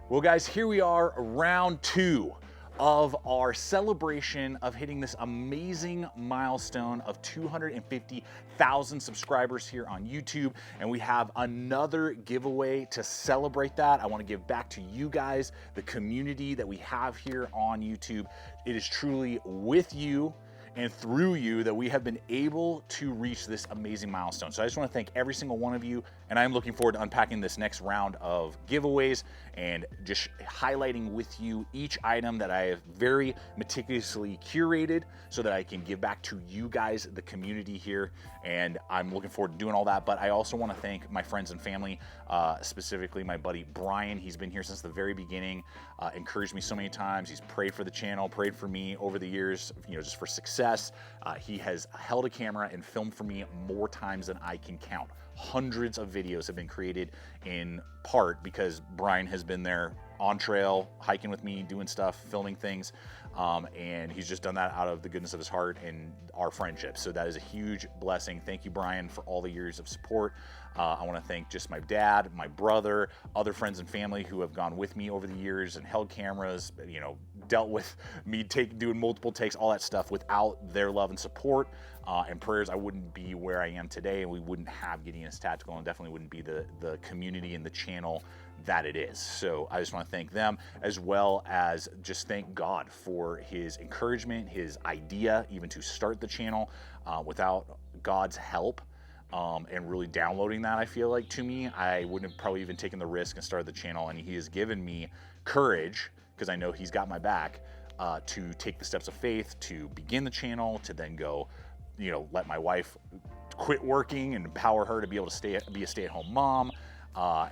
Well guys, here we are, round 2 of our celebration of hitting this amazing milestone of 250,000 subscribers here on YouTube. And we have another giveaway to celebrate that. I want to give back to you guys, the community that we have here on YouTube. It is truly with you and through you that we have been able to reach this amazing milestone. So I just want to thank every single one of you, and I'm looking forward to unpacking this next round of giveaways and just highlighting with you each item that I have very meticulously curated so that I can give back to you guys, the community here. And I'm looking forward to doing all that. But I also want to thank my friends and family, specifically my buddy Brian. He's been here since the very beginning, encouraged me so many times. He's prayed for the channel, prayed for me over the years, you know, just for success. He has held a camera and filmed for me more times than I can count. Hundreds of videos have been created in part because Brian has been there on trail, hiking with me, doing stuff, filming things, and he's just done that out of the goodness of his heart and our friendship. So that is a huge blessing. Thank you, Brian, for all the years of support. I want to thank just my dad, my brother, other friends and family who have gone with me over the years and held cameras, you know, dealt with me doing multiple takes, all that stuff. Without their love and support and prayers, I wouldn't be where I am today, and we wouldn't have Gideonstactical, and definitely wouldn't be the community and the channel that it is. So I just want to thank them, as well as just thank God for his encouragement, his idea even to start the channel. Without God's help and really downloading that, I feel like, to me, I wouldn't have probably even taken the risk and started the channel. And he has given me courage, because I know he's got my back, to take the steps of faith, to begin the channel, to then go, you know, let my wife quit working and empower her to be able to be a stay-at-home mom,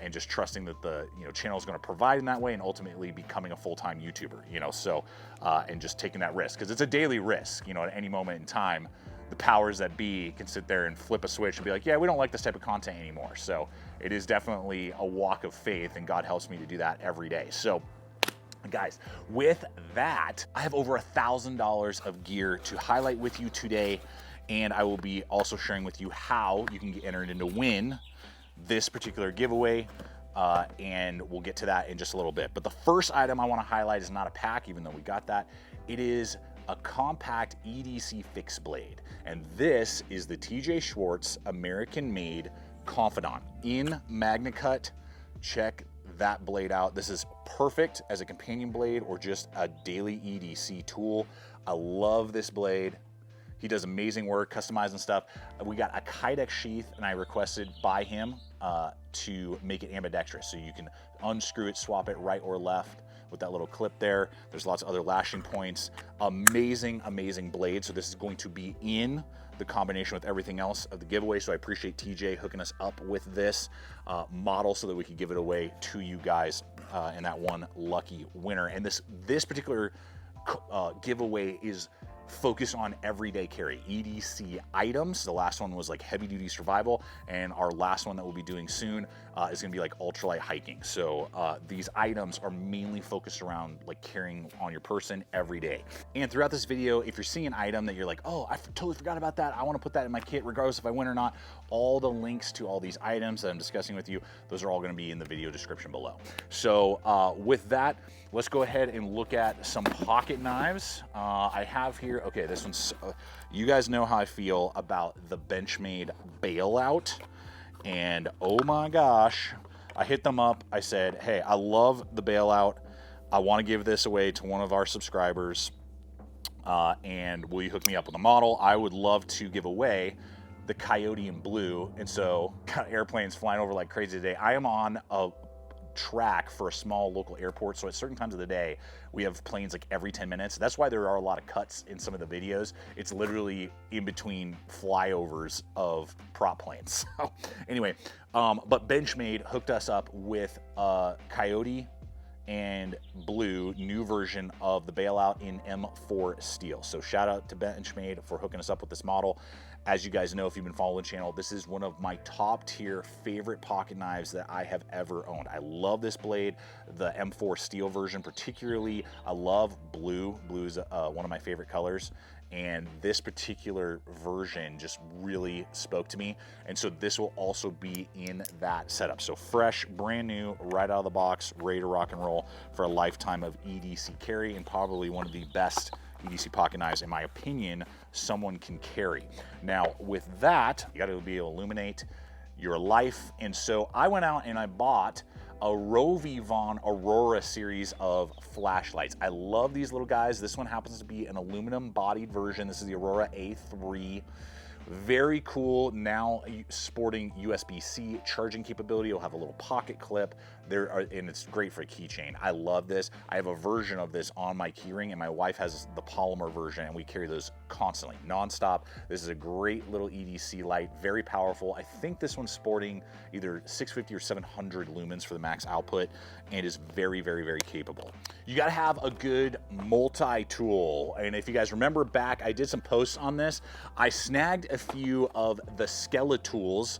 and just trusting that the channel is going to provide in that way, and ultimately becoming a full-time YouTuber, you know. So and just taking that risk, because it's a daily risk, you know. At any moment in time, the powers that be can sit there and flip a switch and be like, yeah, we don't like this type of content anymore. So it is definitely a walk of faith, and God helps me to do that every day. So guys, with that, I have over $1,000 of gear to highlight with you today, and I will be also sharing with you how you can get entered in to win this particular giveaway, and we'll get to that in just a little bit. But the first item I want to highlight is not a pack, even though we got that. It is a compact EDC fixed blade, and this is the TJ Schwartz American-made Confidant in Magna Cut. Check that blade out. This is perfect as a companion blade or just a daily EDC tool. I love this blade. He does amazing work customizing stuff. We got a Kydex sheath, and I requested by him to make it ambidextrous, so you can unscrew it, swap it right or left with that little clip there. There's lots of other lashing points. Amazing, amazing blade. So this is going to be in the combination with everything else of the giveaway. So I appreciate TJ hooking us up with this model so that we could give it away to you guys and that one lucky winner. And this particular giveaway is focused on everyday carry, EDC items. The last one was like heavy duty survival, and our last one that we'll be doing soon is gonna be like ultralight hiking. So these items are mainly focused around like carrying on your person every day. And throughout this video, if you're seeing an item that you're like, oh, I totally forgot about that, I wanna put that in my kit regardless if I win or not, all the links to all these items that I'm discussing with you, those are all gonna be in the video description below. So with that, let's go ahead and look at some pocket knives. I have here, okay, this one's, you guys know how I feel about the Benchmade Bailout. And oh my gosh, I hit them up. I said, hey, I love the Bailout. I want to give this away to one of our subscribers. And will you hook me up with a model? I would love to give away the Coyote in blue. And so, got airplanes flying over like crazy today. I am on a track for a small local airport, so at certain times of the day we have planes like every 10 minutes. That's why there are a lot of cuts in some of the videos. It's literally in between flyovers of prop planes. So anyway, but Benchmade hooked us up with Coyote and blue new version of the Bailout in M4 steel. So shout out to Benchmade for hooking us up with this model. As you guys know, if you've been following the channel, this is one of my top tier favorite pocket knives that I have ever owned. I love this blade, the M4 steel version particularly. I love blue. Blue is one of my favorite colors. And this particular version just really spoke to me. And so this will also be in that setup. So fresh, brand new, right out of the box, ready to rock and roll for a lifetime of EDC carry, and probably one of the best EDC pocket knives, in my opinion, someone can carry. Now, with that, you gotta be able to illuminate your life. And so I went out and I bought a Rovivon Aurora series of flashlights. I love these little guys. This one happens to be an aluminum bodied version. This is the Aurora A3. Very cool, now sporting USB-C charging capability. It'll have a little pocket clip there, and it's great for a keychain. I love this. I have a version of this on my keyring, and my wife has the polymer version, and we carry those constantly, nonstop. This is a great little EDC light, very powerful. I think this one's sporting either 650 or 700 lumens for the max output, and is very, very, very capable. You gotta have a good multi-tool, and if you guys remember back, I did some posts on this. I snagged a few of the Skeletools.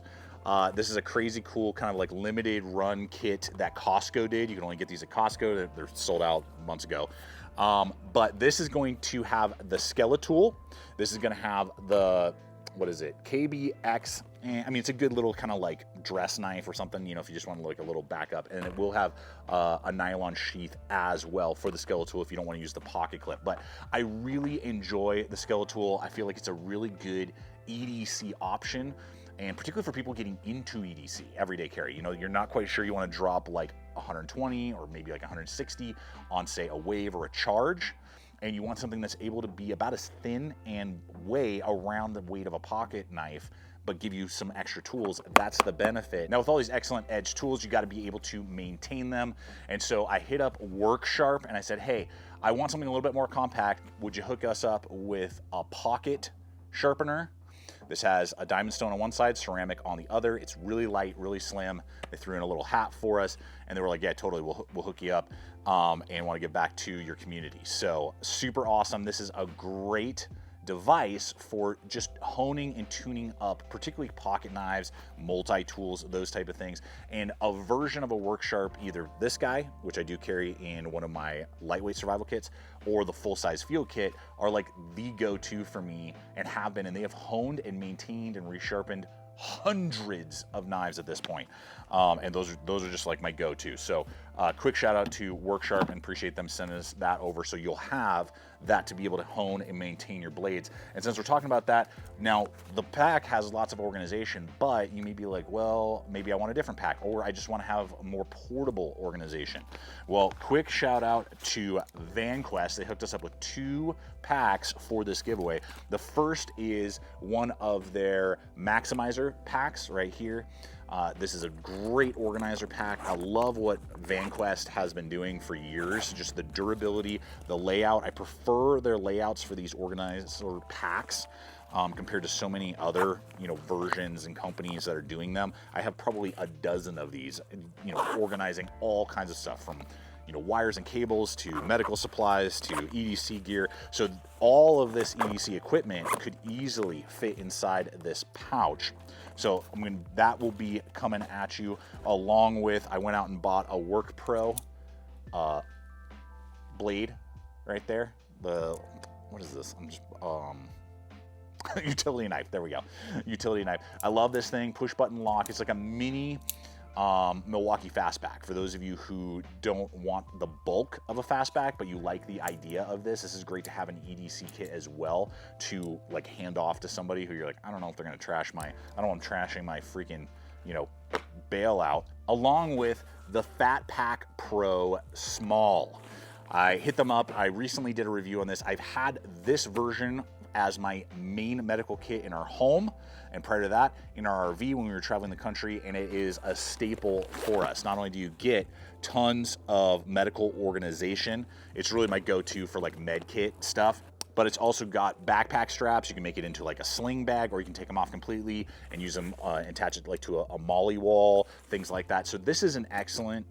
This is a crazy cool kind of like limited run kit that Costco did. You can only get these at Costco. They're sold out months ago. But this is going to have the Skeletool. This is going to have the, what is it, KBX. I mean, it's a good little kind of like dress knife or something, you know, if you just want like a little backup. And it will have a nylon sheath as well for the Skeletool if you don't want to use the pocket clip. But I really enjoy the Skeletool. I feel like it's a really good EDC option, and particularly for people getting into EDC, everyday carry. You know, you're not quite sure you want to drop like 120 or maybe like 160 on, say, a wave or a charge, and you want something that's able to be about as thin and weigh around the weight of a pocket knife, but give you some extra tools. That's the benefit. Now, with all these excellent edge tools, you got to be able to maintain them. And so I hit up Worksharp and I said, hey, I want something a little bit more compact. Would you hook us up with a pocket sharpener? This has a diamond stone on one side, ceramic on the other. It's really light, really slim. They threw in a little hat for us, and they were like, yeah, totally, we'll hook you up, and want to get back to your community. So super awesome. This is a great device for just honing and tuning up, particularly pocket knives, multi-tools, those type of things. And a version of a Worksharp, either this guy, which I do carry in one of my lightweight survival kits, or the full-size field kit, are like the go-to for me, and have been, and they have honed and maintained and resharpened hundreds of knives at this point. And those are just like my go-to. So quick shout out to Worksharp, and appreciate them sending us that over, so you'll have that to be able to hone and maintain your blades. And since we're talking about that, now the pack has lots of organization, but you may be like, well, maybe I want a different pack, or I just want to have a more portable organization. Well, quick shout out to VanQuest. They hooked us up with 2 packs for this giveaway. The first is one of their Maximizer packs right here. This is a great organizer pack. I love what VanQuest has been doing for years, just the durability, the layout. I prefer their layouts for these organizer packs compared to so many other, you know, versions and companies that are doing them. I have probably a dozen of these, you know, organizing all kinds of stuff, from, you know, wires and cables to medical supplies to EDC gear. So all of this EDC equipment could easily fit inside this pouch. So that will be coming at you, along with, I went out and bought a Work Pro blade right there. What is this? I'm just, utility knife, there we go. Utility knife. I love this thing, push button lock. It's like a mini Milwaukee fastback. For those of you who don't want the bulk of a fastback, but you like the idea of this, this is great to have an EDC kit as well, to like hand off to somebody who you're like, I don't know if they're gonna trash I don't want them trashing my freaking, you know, bailout. Along with the Fat Pack Pro Small. I hit them up. I recently did a review on this. I've had this version as my main medical kit in our home, and prior to that in our RV when we were traveling the country, and it is a staple for us. Not only do you get tons of medical organization, it's really my go-to for like med kit stuff, but it's also got backpack straps. You can make it into like a sling bag, or you can take them off completely and use them, attach it like to a molly wall, things like that. So this is an excellent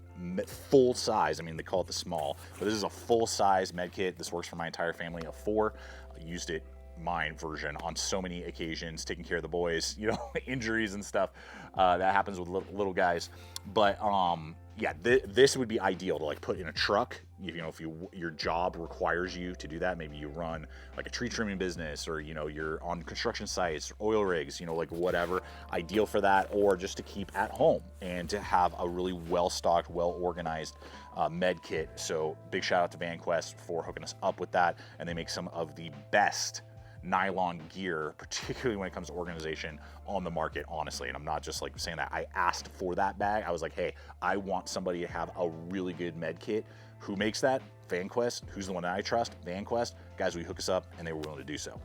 full size. I mean, they call it the small, but this is a full size med kit. This works for my entire family of 4. I used it mine version on so many occasions, taking care of the boys, you know, injuries and stuff that happens with little guys. But yeah, this would be ideal to like put in a truck. You know, if your job requires you to do that, maybe you run like a tree trimming business, or you know, you're on construction sites, oil rigs, you know, like whatever, ideal for that, or just to keep at home and to have a really well-stocked, well-organized med kit. So big shout out to VanQuest for hooking us up with that, and they make some of the best nylon gear, particularly when it comes to organization, on the market, honestly. And I'm not just like saying that. I asked for that bag. I was like, hey, I want somebody to have a really good med kit. Who makes that? VanQuest. Who's the one that I trust? VanQuest. Guys, will you hook us up? And they were willing to do so.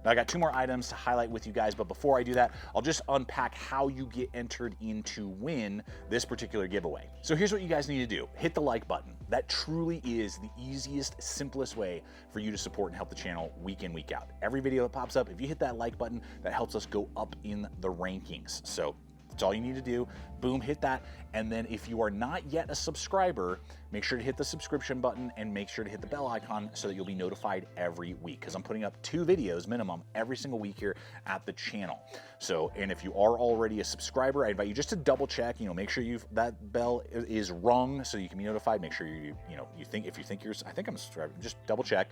Now, I got 2 more items to highlight with you guys, but before I do that, I'll just unpack how you get entered in to win this particular giveaway. So here's what you guys need to do. Hit the like button. That truly is the easiest, simplest way for you to support and help the channel week in, week out. Every video that pops up, if you hit that like button, that helps us go up in the rankings. So that's all you need to do. Boom, hit that. And then if you are not yet a subscriber, make sure to hit the subscription button and make sure to hit the bell icon so that you'll be notified every week, because I'm putting up 2 videos minimum every single week here at the channel. So, and if you are already a subscriber, I invite you just to double check, you know, make sure that bell is rung so you can be notified. Make sure if you think I think I'm a subscriber, just double check,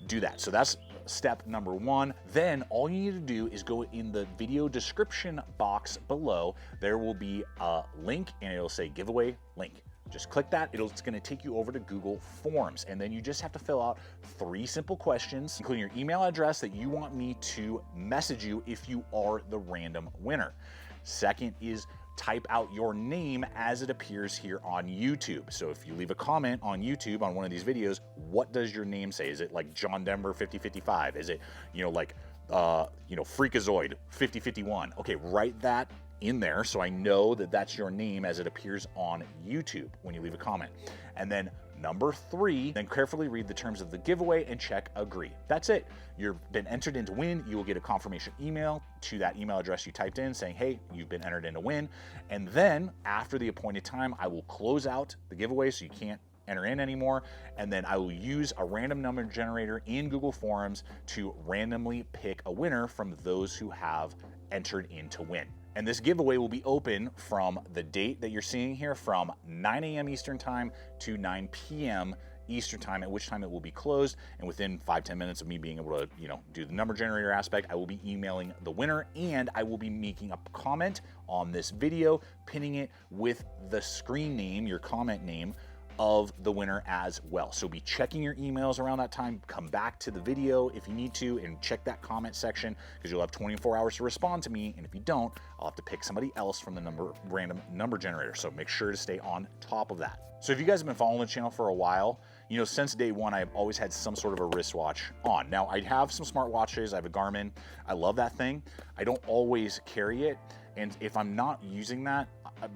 do that. So that's step number 1. Then all you need to do is go in the video description box below. There will be a link and it'll say giveaway link. Just click that. It's going to take you over to Google Forms, and then you just have to fill out 3 simple questions, including your email address that you want me to message you if you are the random winner. Second is type out your name as it appears here on YouTube. So if you leave a comment on YouTube on one of these videos, what does your name say? Is it like John Denver 5055? Is it, you know, like Freakazoid 5051? Okay, write that in there so I know that that's your name as it appears on YouTube when you leave a comment. And then number 3, then carefully read the terms of the giveaway and check agree. That's it. You've been entered in to win. You will get a confirmation email to that email address you typed in saying, hey, you've been entered in to win. And then after the appointed time, I will close out the giveaway so you can't enter in anymore, and then I will use a random number generator in Google Forms to randomly pick a winner from those who have entered in to win. And this giveaway will be open from the date that you're seeing here, from 9 a.m. Eastern time to 9 p.m. Eastern time, at which time it will be closed. And within 5-10 minutes of me being able to, you know, do the number generator aspect, I will be emailing the winner, and I will be making a comment on this video, pinning it with the screen name, your comment name, of the winner as well. So be checking your emails around that time. Come back to the video if you need to and check that comment section, because you'll have 24 hours to respond to me, and if you don't, I'll have to pick somebody else from the random number generator. So make sure to stay on top of that. So if you guys have been following the channel for a while, you know, since day 1, I've always had some sort of a wristwatch on. Now, I have some smartwatches. I have a Garmin. I love that thing. I don't always carry it, and if I'm not using that,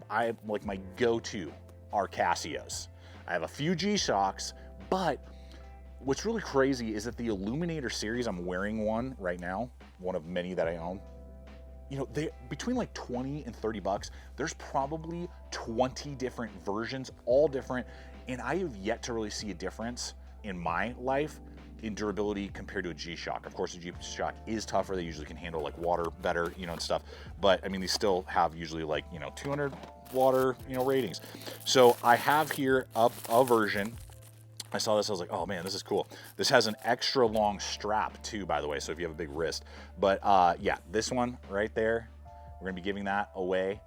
I like my go-to are Casios. I have a few G-Shocks, but what's really crazy is that the Illuminator series, I'm wearing one right now, one of many that I own. You know, they between like 20 and 30 bucks, there's probably 20 different versions, all different, and I have yet to really see a difference in my life in durability compared to a G-Shock. Of course, a G-Shock is tougher. They usually can handle like water better, you know, and stuff. But I mean, they still have usually like, you know, 200 water, you know, ratings. So I have here up a version. I saw this, I was like, oh man, this is cool. This has an extra long strap too, by the way, so if you have a big wrist. But yeah, this one right there, we're gonna be giving that away.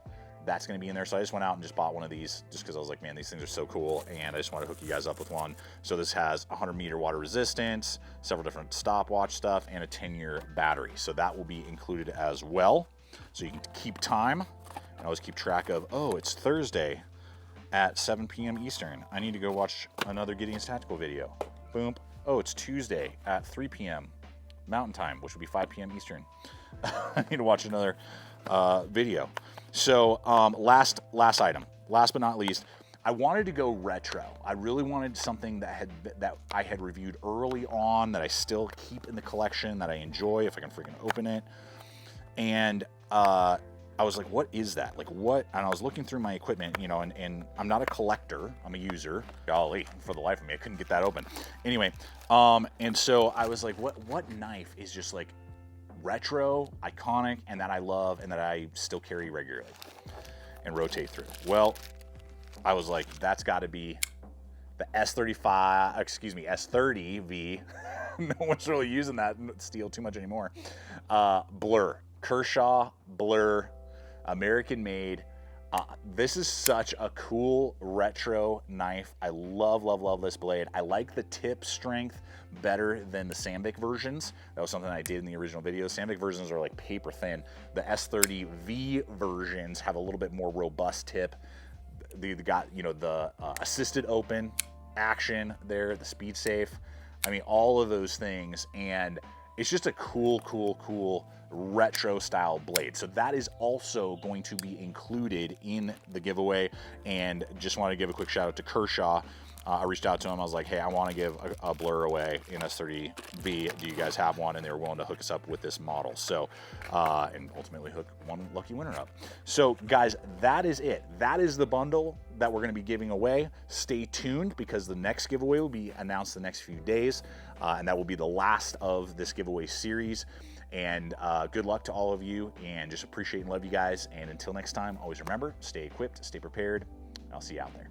That's gonna be in there. So I just went out and just bought one of these just because I was like, man, these things are so cool, and I just want to hook you guys up with one. So this has 100-meter water resistance, several different stopwatch stuff, and a 10-year battery. So that will be included as well. So you can keep time and always keep track of, oh, it's Thursday at 7 p.m. Eastern. I need to go watch another Gideonstactical video. Boom. Oh, it's Tuesday at 3 p.m. Mountain Time, which would be 5 p.m. Eastern. I need to watch another video. So last item, last but not least, I wanted to go retro. I really wanted something that I had reviewed early on, that I still keep in the collection, that I enjoy if I can freaking open it. And I I was like, what is that? Like what? And I was looking through my equipment, you know, and I'm not a collector, I'm a user. Golly, for the life of me, I couldn't get that open. Anyway, and so I was like, what knife is just like retro, iconic, and that I love and that I still carry regularly and rotate through? Well, I was like, that's got to be the S30V. No one's really using that steel too much anymore. Blur, Kershaw Blur, American made. This is such a cool retro knife. I love, love, love this blade. I like the tip strength better than the Sandvik versions. That was something I did in the original video. Sandvik versions are like paper thin. The S30V versions have a little bit more robust tip. They got, you know, the assisted open action there, the speed safe. I mean, all of those things, and it's just a cool, cool, cool retro style blade. So that is also going to be included in the giveaway. And just want to give a quick shout out to Kershaw. I reached out to him. I was like, hey, I want to give a Blur away in S30V. Do you guys have one? And they were willing to hook us up with this model. So, and ultimately hook one lucky winner up. So guys, that is it. That is the bundle that we're going to be giving away. Stay tuned because the next giveaway will be announced the next few days. And that will be the last of this giveaway series. And good luck to all of you, and just appreciate and love you guys. And until next time, always remember, stay equipped, stay prepared. I'll see you out there.